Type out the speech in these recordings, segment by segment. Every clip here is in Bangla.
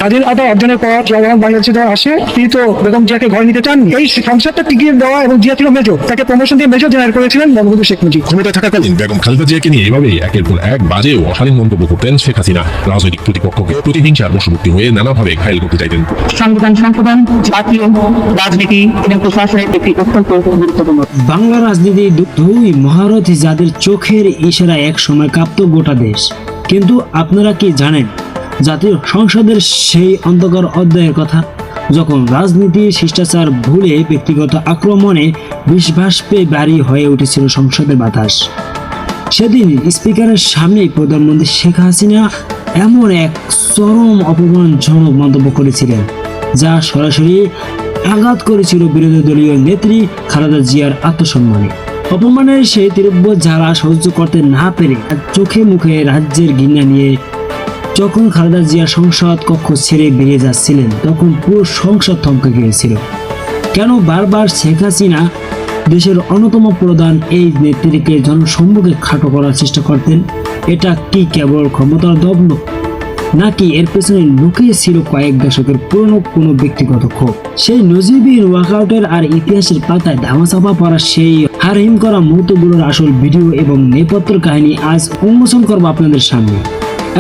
স্বাধীনতা অর্জনের পর জিয়া রহমান বাংলাদেশে যখন আসে তিনি তো বেগম জিয়াকে ঘরে নিতে চাননি। এই সংসারটা টিকিয়ে দেওয়া এবং জিয়া ছিল মেজর, তাকে প্রমোশন দিয়ে মেজর জেনারেল করেছিলেন বঙ্গবন্ধু শেখ মুজিব। ক্ষমতায় থাকাকালীন বেগম খালেদা জিয়াকে নিয়ে এভাবেই একের পর এক বাজে ও অশালীন মন্তব্য করতেন শেখ হাসিনা। রাজনৈতিক প্রতিপক্ষকে প্রতিহিংসার বশবর্তী হয়ে নানাভাবে ঘায়েল করতে চাইতেন। সংশোধন জাতীয় রাজনীতি এবং প্রশাসনের একটি অত্যন্ত গুরুত্বপূর্ণ। বাংলা রাজনীতি দুই মহারথী যাদের চোখের ইশারা এক সময় কাঁপত গোটা দেশ। কিন্তু আপনারা কি জানেন জাতীয় সংসদের সেই অন্ধকার অধ্যায়ের কথা, যখন রাজনীতির শিষ্টাচার ভুলে ব্যক্তিগত আক্রমণে বিষবাষ্পে ভারী হয়ে উঠেছিল সংসদের বাতাস। সেদিন স্পিকারের সামনে প্রধানমন্ত্রী শেখ হাসিনা এমন এক চরম অপমানজনক মন্তব্য করেছিলেন যা সরাসরি আঘাত করেছিল বিরোধী দলীয় নেত্রী খালেদা জিয়ার আত্মসম্মানে। অপমানের সেই তীব্র জ্বালা সহ্য করতে না পেরে চোখে মুখে রাজ্যের ঘৃণা নিয়ে যখন খালেদা জিয়া সংসদ কক্ষ ছেড়ে বেরিয়ে যাচ্ছিলেন, তখন পুরো সংসদ থমকে গিয়েছিল। কেন বারবার শেখ হাসিনা দেশের অন্যতম প্রধান এই নেত্রীকে জনসম্মুখে খাটো করার চেষ্টা করতেন? এটা কি কেবল ক্ষমতার দম্ভ, নাকি এর পেছনে লুকিয়ে ছিল কয়েক দশকের পুরনো কোনো ব্যক্তিগত ক্ষোভ? সেই নজিবির ওয়াকআউটের আর ইতিহাসের পাতায় ধামাচাপা পড়া সেই হারহিম করা মুহূর্তগুলোর আসল ভিডিও এবং নেপথ্যের কাহিনী আজ উন্মোচন করবো আপনাদের সামনে।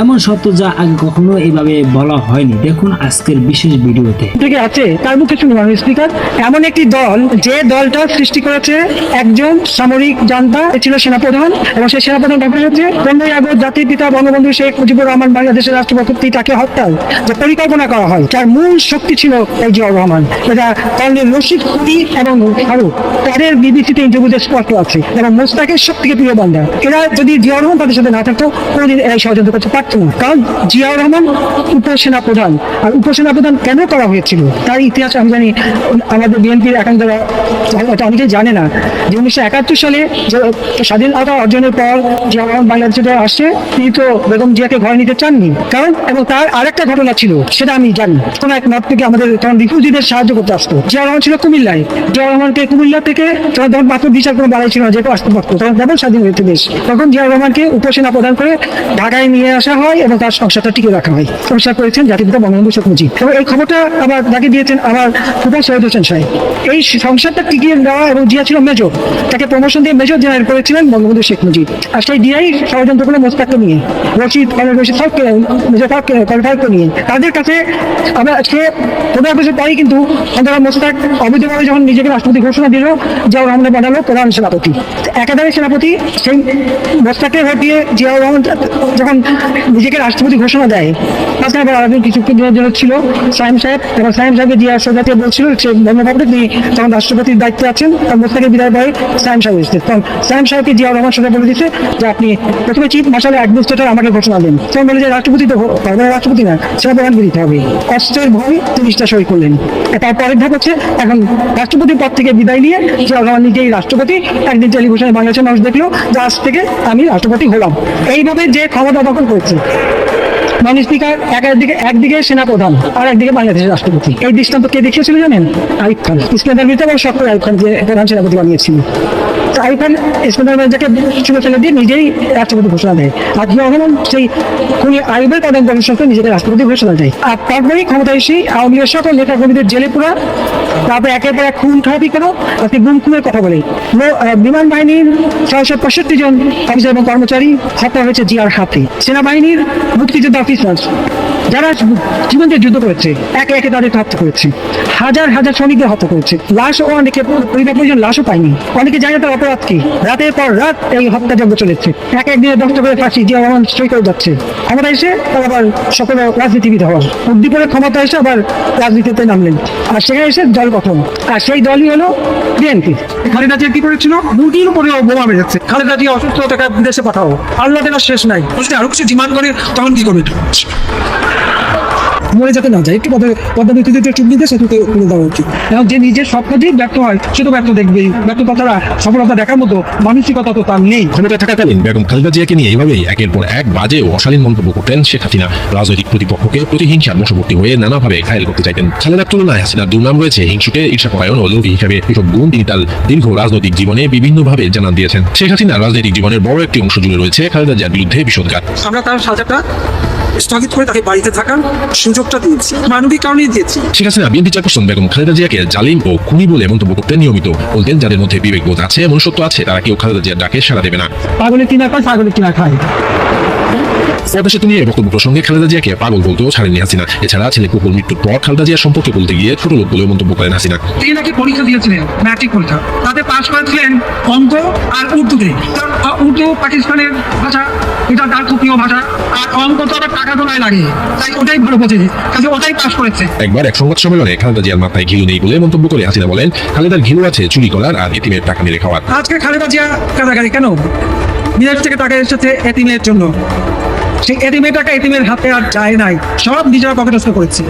এমন সত্য যা আগে কখনো এভাবে বলা হয়নি, দেখুন আজকের বিশেষ ভিডিওতে। থেকে আছে তার মুখে শুনলাম স্পিকার, এমন একটি দল যে দলটা সৃষ্টি করেছে একজন সামরিক জান্তা ছিল সেনাপ্রধান, এবং সেই সেনাপ্রধান ব্যাপার হচ্ছে 15ই আগস্ট জাতির পিতা বঙ্গবন্ধু শেখ মুজিবুর রহমান বাংলাদেশের রাষ্ট্রপতি তাকে হত্যার যে পরিকল্পনা করা হয়, তার মূল শক্তি ছিল এই জিয়াউর রহমান। এটা কর্নেল রশিদ কুলি এবং ফারুক তাদের বিবিসিতে ইন্টারভিউতে স্পষ্ট আছে, এবং মোস্তাকের সব থেকে প্রিয় বান্ধব। এরা যদি জিয়াউর রহমান তাদের সাথে না থাকতো কোনোদিন এই ষড়যন্ত্র করতে পারতো না, কারণ জিয়াউর রহমান উপসেনা প্রধান। আর উপসেনা প্রধান কেন করা হয়েছিল তার ইতিহাস আমি জানি, আমাদের বিএনপির একাংশরা এটা অনেকেই জানে না যে 1971 সালে স্বাধীনতা অর্জনের পর জিয়াউর রহমান বাংলাদেশে আসছে তিনি তো বেগম জিয়াকে ঘরে নিতে চাননি, কারণ এবং তার আরেকটা ঘটনা ছিল সেটা আমি জানি। কোন এক নর্থ থেকে আমাদের তখন রিফিউজিদের সাহায্য করতে আসতো। জিয়াউর রহমান ছিল কুমিল্লায়, জিয়াউর রহমানকে কুমিল্লা থেকে তখন মাত্র বিচার কোনো বাড়াই ছিল না, যেহেতু আসতে পারতো, তখন যেমন স্বাধীন হয়েছে দেশ, তখন জিয়াউর রহমানকে উপসেনা প্রদান করে ঢাকায় নিয়ে আসা হয় এবং তার সংসারটা টিকে রাখা হয়। সংসার করেছেন জাতির পিতা বঙ্গবন্ধু শেখ মুজিব, এবং এই খবরটা আবার তাকে দিয়েছেন আমার ফুফা সৈয়দ হোসেন সাহেব। এই সংসারটা টিকিয়ে দেওয়া এবং জিয়া ছিল মেজর, তাকে প্রমোশন দিয়ে মেজর জেনারেল করেছিলেন বঙ্গবন্ধু শেখ মুজিব। আর সেই দিয়াই ষড়যন্ত্র করে মোস্তাককে নিয়ে রশিদ সবকে মেজর ফারুককে নিয়ে তাদের কাছে আমরা আজকে 15 বছর পরেই কিন্তু মোস্তাক অবৈধভাবে যখন নিজেকে রাষ্ট্রপতি ঘোষণা দিল, জিয়াউর রহমান বানালো প্রধান সেনাপতি, একাধারে সেনাপতি। সেই মোস্তাককে ভোট দিয়ে জিয়াউর রহমান যখন নিজেকে রাষ্ট্রপতি ঘোষণা দেয়, তাছাড়া আবার আরো কিছু দিনের জন্য ছিল সাইম সাহেব, এবং সাইম সাহেবকে জিয়া সরকারকে বলছিল সে ধন্যবাদে তিনি তখন রাষ্ট্রপতির দায়িত্বে আছেন, তার মোস্তাকের বিদায় পরে সাইম সাহেব এসেছে। তখন সাইম সাহেবকে জিয়াউর রহমান সরকার বলে দিচ্ছে যে আপনি প্রথমে চিফ মার্শাল অ্যাডমিনিস্ট্রেটর আমাকে ঘোষণা দেন। তখন বলে যে রাষ্ট্রপতি তো রাষ্ট্রপতি না, সেনা প্রধানকে দিতে হবে। অস্ত্রের ভয় 30টা সই করলেন। তার পরের ধাপ হচ্ছে এখন রাষ্ট্রপতির পদ থেকে বিদায় নিয়ে জিয়াউর রহমান নিজেই রাষ্ট্রপতি। একদিন টেলিভিশনে বাংলাদেশের মানুষ দেখলো যে আজ থেকে আমি রাষ্ট্রপতি হলাম। এইভাবে যে ক্ষমতা দখল করেছে নন স্পিকার, একদিকে সেনাপ্রধান আর একদিকে বাংলাদেশের রাষ্ট্রপতি। এই দৃষ্টান্ত কে দেখিয়েছিল জানেন? আইয়ুব খান। ইস্কান্দার মির্জা এবং শক্ত আইয়ুব খান যে প্রধান সেনাপতি বানিয়েছিল। আইয়ুব খান ইস্কান্দার মির্জাকে ছুঁড়ে ফেলে দিয়ে নিজেই রাষ্ট্রপতি ঘোষণা দেয়, আর জিয়া রহমান সেই খুনি আইয়ুবের প্রধান কমিশনকে নিজেকে রাষ্ট্রপতি ঘোষণা দেয়। আর তারপরেই ক্ষমতা এসেই আওয়ামী লীগের সকল নেতা কর্মীদের জেলে পুরা, তারপরে একের পর এক খুন খারাপি করো, তাতে গুম খুনের কথা বলে বিমান বাহিনীর 665 জন অফিসার এবং কর্মচারী হত্যা হয়েছে জিয়ার হাতে। সেনাবাহিনীর মুক্তিযোদ্ধা অফিসার যারা জীবন দিয়ে যুদ্ধ করেছে একে একে তাদের হত্যা করেছে, হাজার হাজার শ্রমিকদের হত্যা করেছে। লাশও অনেকে পরিবার পরিজন লাশও পায়নি, অনেকে জানে তার অপরাধ কি। রাতের পর রাত এই হত্যাযজ্ঞ চলেছে, এক একদিনে 10টা করে ফাঁসি জিয়া রহমান সই করে যাচ্ছে। ক্ষমতা এসে তার আবার সকলে রাজনীতিবিদ হওয়ার উদ্দীপনের ক্ষমতা এসে আবার রাজনীতিতে নামলেন, আর সেখানে এসে দল গঠন, আর সেই দলই হলো বিএনপি। খালেদা জিয়া কি করেছিল? মুরগির উপরে বোমা মেরেছে। খালেদা জিয়া অসুস্থ, টাকা বিদেশে পাঠাও, আল্লাহ টাকার শেষ নাই। আরো কিছু ডিমান্ড করে তখন কি করবে? মরে যাতে না যায়, একটু পদ্ধতিতে চুপ দিতে সেতুতে তুলে দেওয়া উচিত। এবং যে নিজের সব কাজেই ব্যর্থ হয় সে তো ব্যর্থ দেখবেই, ব্যর্থতা ছাড়া সফলতা দেখার মতো মানসিকতা তো তার নেই। ক্ষমতায় থাকাকালীন বেগম খালেদা জিয়াকে নিয়ে এভাবেই একের পর এক বাজে ও অশালীন মন্তব্য করতেন শেখ হাসিনা। রাজনৈতিক প্রতিপক্ষকে প্রতিহিংসার বশবর্তী হয়ে নানাভাবে ঘায়েল করতে চাইতেন। খালেদার তুলনায় হাসিনার দুর্নাম রয়েছে হিংসুকে, ঈর্ষাপরায়ণ ও লোভী হিসেবে। এসব গুণ তিনি তার দীর্ঘ রাজনৈতিক জীবনে বিভিন্নভাবে জানান দিয়েছেন। শেখ হাসিনার রাজনৈতিক জীবনের বড় একটি অংশ জুড়ে রয়েছে খালেদা জিয়ার বিরুদ্ধে বিষোদগার। আমরা তার সাজাটা স্থগিত করে তাকে বাড়িতে থাকার সুযোগটা দিয়েছি, মানবিক কারণেই দিয়েছি। শেখ হাসিনা বিএনপি চেয়ারপারসন বেগম খালেদা জিয়াকে জালিম ও খুনি বলে মন্তব্য করতেন নিয়মিত। বলতেন যাদের মধ্যে বিবেকবোধ আছে, মনুষ্যত্ব আছে, তারা কেউ খালেদা জিয়ার ডাকে সাড়া দেবে না। পাগলের কিনা খায়, ছাগলের কিনা খায়। পদ্মা সেতু নিয়ে বক্তব্য প্রসঙ্গে খালেদা জিয়াকে পাগল বলতেও ছাড়েননি হাসিনা। এছাড়া ছেলে কুকুর মৃত্যুর পর খালেদা জিয়ার সম্পর্কে বলতে গিয়ে ছোট লোক বলেও মন্তব্য করেন হাসিনা। তিনি নাকি পরীক্ষা দিয়েছিলেন, ম্যাট্রিক পরীক্ষা, তাতে পাশ করেছিলেন অঙ্ক আর উর্দুতে। উর্দু পাকিস্তানের ভাষা, এটা তার খুব প্রিয় ভাষা, আর অঙ্ক তো আবার টাকা তোলায় লাগে, তাই ওটাই ভালো বোঝে, কাজে ওটাই পাশ করেছে। একবার এক সংবাদ সম্মেলনে খালেদা জিয়ার মাথায় ঘিলু নেই বলে মন্তব্য করে হাসিনা বলেন, খালেদার ঘিলু আছে চুরি করার আর এতিমের টাকা মেরে খাওয়ার। আজকে খালেদা জিয়া কারাগারে কেন? বিদেশ থেকে টাকা এসেছে এতিমের জন্য, সেই এতিমের টাকা এতিমের হাতে আর যায় নাই, সব নিজেরা পকেটস্থ করেছে।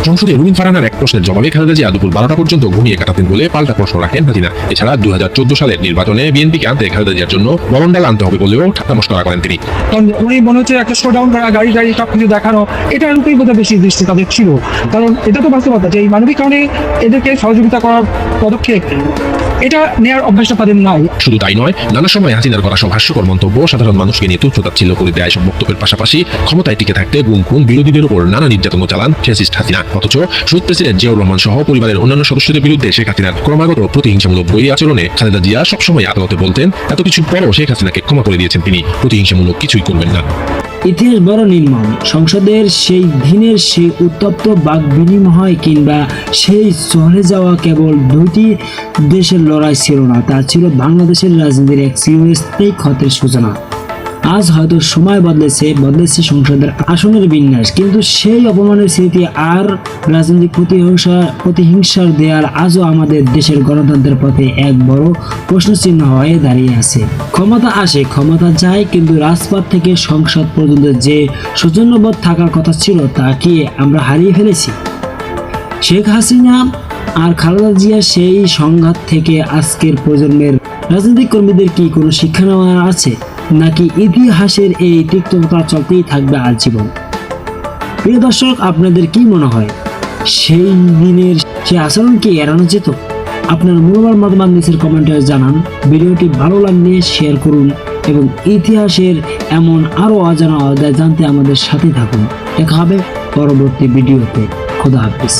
সংসদে রুমিন ফারহানার এক প্রশ্নের জবাবে খালেদা জিয়া দুপুর 12টা পর্যন্ত ঘুমিয়ে কাটাতেন বলে পাল্টা প্রশ্ন রাখেন হাসিনা। এছাড়া 2014 সালের নির্বাচনে বিএনপিকে আনতে খালেদা জিয়ার জন্য বরণডাল আনতে হবে বলেও ঠাট্টা মশকরা করেন তিনি। কারণ উনি মনে হচ্ছে একটা শোডাউন করা, গাড়ি গাড়ি সবকিছু দেখানো, এটার উপরেই বোধহয় বেশি দৃষ্টি তাদের ছিল। কারণ এটা তো বাস্তবতা যে এই মানবিক কারণে এদেরকে সহযোগিতা করার পদক্ষেপ, এটা নেওয়ার অভ্যাসটা তাদের নাই। শুধু তাই নয়, নানা সময় হাসিনার করা সব হাস্যকর মন্তব্য সাধারণ মানুষকে নিয়ে তুচ্ছতাচ্ছিল্য করে দেয়। সব বক্তব্যের পাশাপাশি ক্ষমতায় টিকে থাকতে গুম খুন বিরোধীদের উপর নানা নির্যাতন চালান ফ্যাসিস্ট হাসিনা। অথচ শহীদ প্রেসিডেন্ট জিয়াউর রহমান সহ পরিবারের অন্যান্য সদস্যদের বিরুদ্ধে শেখ হাসিনার ক্রমাগত প্রতিহিংসামূলক বই আচরণে খালেদা জিয়া সবসময় আদালতে বলতেন এত কিছুর পরও শেখ হাসিনাকে ক্ষমা করে দিয়েছেন তিনি, প্রতিহিংসামূলক কিছুই করবেন না। ইতিহাস বড় নির্মম। সংসদের সেই দিনের সেই উত্তপ্ত বাক বিনিময় কিংবা সেই চলে যাওয়া কেবল দুটি দেশের লড়াই ছিল না, তা ছিল বাংলাদেশের রাজনীতির এক চিরস্থায়ী ক্ষতের সূচনা। আজ হয়তো সময় বদলেছে সংসদের আসনের বিন্যাস, কিন্তু সেই অপমানের স্মৃতি আর রাজনৈতিক প্রতিহিংসার দেয়াল আজও আমাদের দেশের গণতন্ত্রের পথে এক বড় প্রশ্নচিহ্ন হয়ে দাঁড়িয়ে আছে। ক্ষমতা আসে, ক্ষমতা যায়, কিন্তু রাজপথ থেকে সংসদ পর্যন্ত যে সৌজন্যবোধ থাকার কথা ছিল তা কি আমরা হারিয়ে ফেলেছি? শেখ হাসিনা আর খালেদা জিয়া সেই সংঘাত থেকে আজকের প্রজন্মের রাজনৈতিক কর্মীদের কি কোনো শিক্ষা নেওয়া আছে, নাকি ইতিহাসের এই তিক্ততা চলতেই থাকবে আজীবন? প্রিয় দর্শক, আপনাদের কি মনে হয় সেই দিনের সেই আচরণ কি এড়ানো যেত? আপনার মূল্যবান মতামত নিচের কমেন্টে জানান। ভিডিওটি ভালো লাগলে শেয়ার করুন এবং ইতিহাসের এমন আরো অজানা অধ্যায় জানতে আমাদের সাথে থাকুন। দেখা হবে পরবর্তী ভিডিওতে। খোদা হাফেজ।